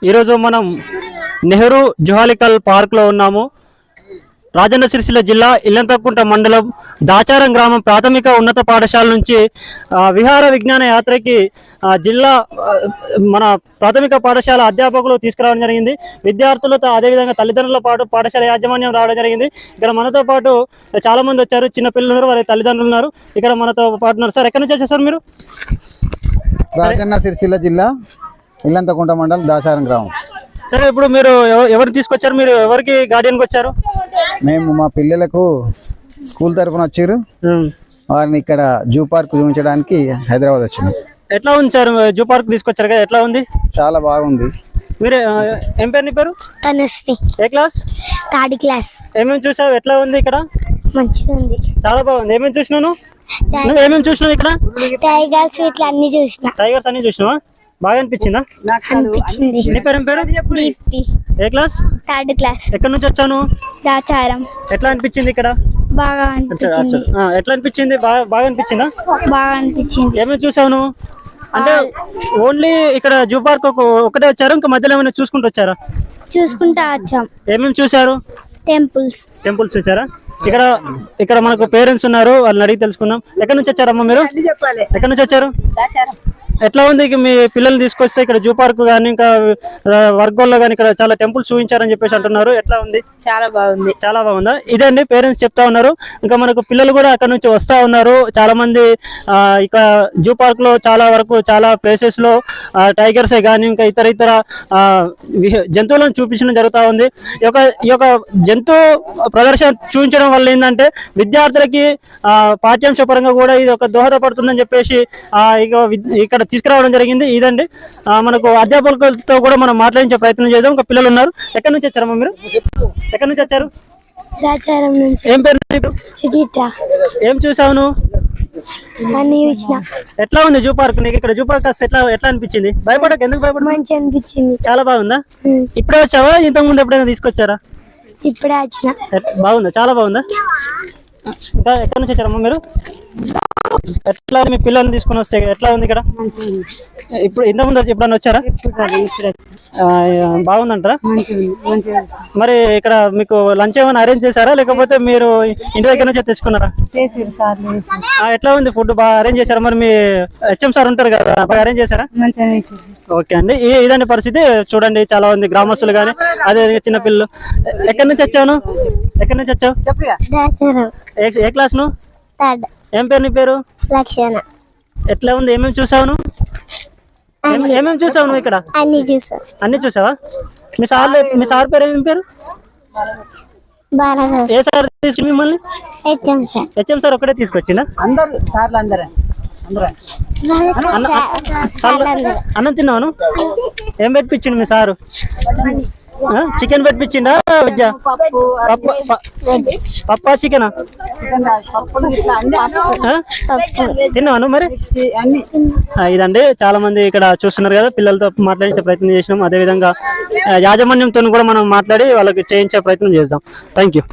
ఈరోజు మనం నెహ్రూ జువాలికల్ పార్క్లో ఉన్నాము. రాజన్న సిరిసిల్ల జిల్లా ఇల్లంతకుంట మండలం దాచారం గ్రామం ప్రాథమిక ఉన్నత పాఠశాల నుంచి విహార విజ్ఞాన యాత్రకి జిల్లా మన ప్రాథమిక పాఠశాల అధ్యాపకులు తీసుకురావడం జరిగింది. విద్యార్థులతో అదేవిధంగా తల్లిదండ్రుల పాటు పాఠశాల యాజమాన్యం రావడం జరిగింది. ఇక్కడ మనతో పాటు చాలా మంది వచ్చారు, చిన్న పిల్లలు ఉన్నారు, వారి తల్లిదండ్రులు ఉన్నారు. ఇక్కడ మనతో పాటు ఉన్నారు. సార్, ఎక్కడి నుంచి వచ్చారు సార్ మీరు? రాజన్న సిరిసిల్ల జిల్లా ఇల్లంతకుంట మండలం దాచారం గ్రామం. సరే, ఇప్పుడు మీరు ఎవరు తీసుకొచ్చారు? మీరు ఎవరికి గార్డియన్కి వచ్చారు? మేము మా పిల్లలకు స్కూల్ తరఫున వచ్చారు, వారిని ఇక్కడ జూ పార్క్ చూపించడానికి హైదరాబాద్ వచ్చినాం. ఎట్లా ఉంది సార్? జూ పార్క్ తీసుకొచ్చారు కదా, ఎట్లా ఉంది? చాలా బాగుంది. మీరు ఏం పేరు? నీ పేరు? తనుశ్రీ. ఏ క్లాస్? Third class. ఏమేమి చూసావు? ఎట్లా ఉంది ఇక్కడ? మంచిగా ఉంది, చాలా బాగుంది. ఏమేమి చూసినావు? నువ్వు ఏమేమి చూసినావు ఇక్కడ? టైగర్స్ ఇట్లా అన్ని చూసిన. టైగర్స్ అన్ని చూసినావా? బాగా అనిపించిందా? అనిపించింది. నీ పేరు ఏం పేరు? దీప్తి. ఏ క్లాస్? Third class. ఎక్కడి నుంచి వచ్చాను? దాచారం. ఎట్లా అనిపించింది ఇక్కడ? బాగా అనిపించింది. ఎట్లా అనిపించింది? బాగా అనిపించిందా? బాగా అనిపించింది. ఏమేమి చూసావు నువ్వు? అంటే ఓన్లీ ఇక్కడ జూ పార్క్ ఒకటే వచ్చారు, ఇంకా మధ్యలో ఏమైనా చూసుకుంటూ వచ్చారా? చూసుకుంటా వచ్చాం. ఏమేమి చూసారు? టెంపుల్స్ చూసారా? ఇక్కడ మనకు పేరెంట్స్ ఉన్నారు, వాళ్ళని అడిగి తెలుసుకుందాం. ఎక్కడి నుంచి వచ్చారమ్మా మీరు? ఎక్కడి నుంచి వచ్చారు? ఎట్లా ఉంది మీ పిల్లల్ని తీసుకొస్తే ఇక్కడ జూ పార్క్ కానీ ఇంకా వర్గంలో కానీ ఇక్కడ చాలా టెంపుల్స్ చూపించారని చెప్పేసి అంటున్నారు. ఎట్లా ఉంది? చాలా బాగుంది. చాలా బాగుందా? ఇదే అండి పేరెంట్స్ చెప్తా ఉన్నారు. ఇంకా మనకు పిల్లలు కూడా అక్కడ నుంచి వస్తా ఉన్నారు. చాలా మంది ఇక జూ పార్క్ లో చాలా వరకు చాలా ప్లేసెస్ లో టైగర్సే కానీ ఇంకా ఇతర జంతువులను చూపించడం జరుగుతూ ఉంది. ఈ యొక్క జంతు ప్రదర్శన చూపించడం వల్ల ఏంటంటే విద్యార్థులకి పాఠ్యాంశ పరంగా కూడా ఇది ఒక దోహదపడుతుందని చెప్పేసి ఇక్కడ తీసుకురావడం జరిగింది. ఇదండి మనకు అధ్యాపకులతో కూడా మనం మాట్లాడించే ప్రయత్నం చేద్దాం. ఇంకా పిల్లలు ఉన్నారు. ఎక్కడి నుంచి వచ్చారమ్మా మీరు? ఎక్కడి నుంచి వచ్చారు? దాచారం నుంచి. ఏం పేరు? సుచిత్ర. ఏం చూసావు నువ్వు? అన్ని చూసిన. ఎట్లా ఉంది జూ పార్క్? నీకు ఇక్కడ జూ పార్క్ ఎట్లా అనిపించింది? భయపడక, ఎందుకు భయపడ? మంచి అనిపించింది. చాలా బాగుందా? ఇప్పుడే వచ్చావా? ఇంతకు ముందు ఎప్పుడైనా తీసుకొచ్చారా? ఇప్పుడే వచ్చిన. బాగుందా? చాలా బాగుందా? ఇంకా ఎక్కడి నుంచి వచ్చారమ్మా మీరు? ఎట్లా మీ పిల్లల్ని తీసుకుని వస్తే ఎట్లా ఉంది ఇక్కడ? ఇప్పుడు ఇంతకుముందు ఎప్పుడన్నా వచ్చారా? బాగుందంటారా? మరి ఇక్కడ మీకు లంచ్ ఏమైనా అరేంజ్ చేశారా, లేకపోతే మీరు ఇంటి దగ్గర నుంచి తెచ్చుకున్నారా? ఎట్లా ఉంది ఫుడ్? బాగా అరేంజ్ చేశారా? మరి మీ హెచ్ఎం సార్ ఉంటారు కదా, బాగా అరేంజ్ చేశారా? ఓకే అండి, ఇదండి పరిస్థితి. చూడండి, చాలా ఉంది గ్రామస్తులు కానీ అదే చిన్న పిల్లలు. ఎక్కడి నుంచి వచ్చావు? ఎక్కడి నుంచి వచ్చావు? ఏ క్లాస్ నువ్వు? ఏం పేరు నీ పేరు? లక్షణ. ఎట్లా ఉంది? ఏమేమి చూసావు నువ్వు? ఏమేమి చూసావు నువ్వు ఇక్కడ? అన్ని చూసావా? మీ సార్ పేరు ఏం పేరు? ఏ సార్ తీసుకు మిమ్మల్ని? హెచ్ఎం సార్ ఒకటే తీసుకొచ్చిందా? అన్నం తిన్నాను. ఏం పెట్టించిండు మీ సారు? చికెన్ పెట్టించిండా? వెజ్జా? పప్పా చికెనా? తిన్నాను మరి. ఇదండి, చాలా మంది ఇక్కడ చూస్తున్నారు కదా, పిల్లలతో మాట్లాడించే ప్రయత్నం చేసినాం. అదేవిధంగా యాజమాన్యంతో కూడా మనం మాట్లాడి వాళ్ళకి చేయించే ప్రయత్నం చేద్దాం. Thank you.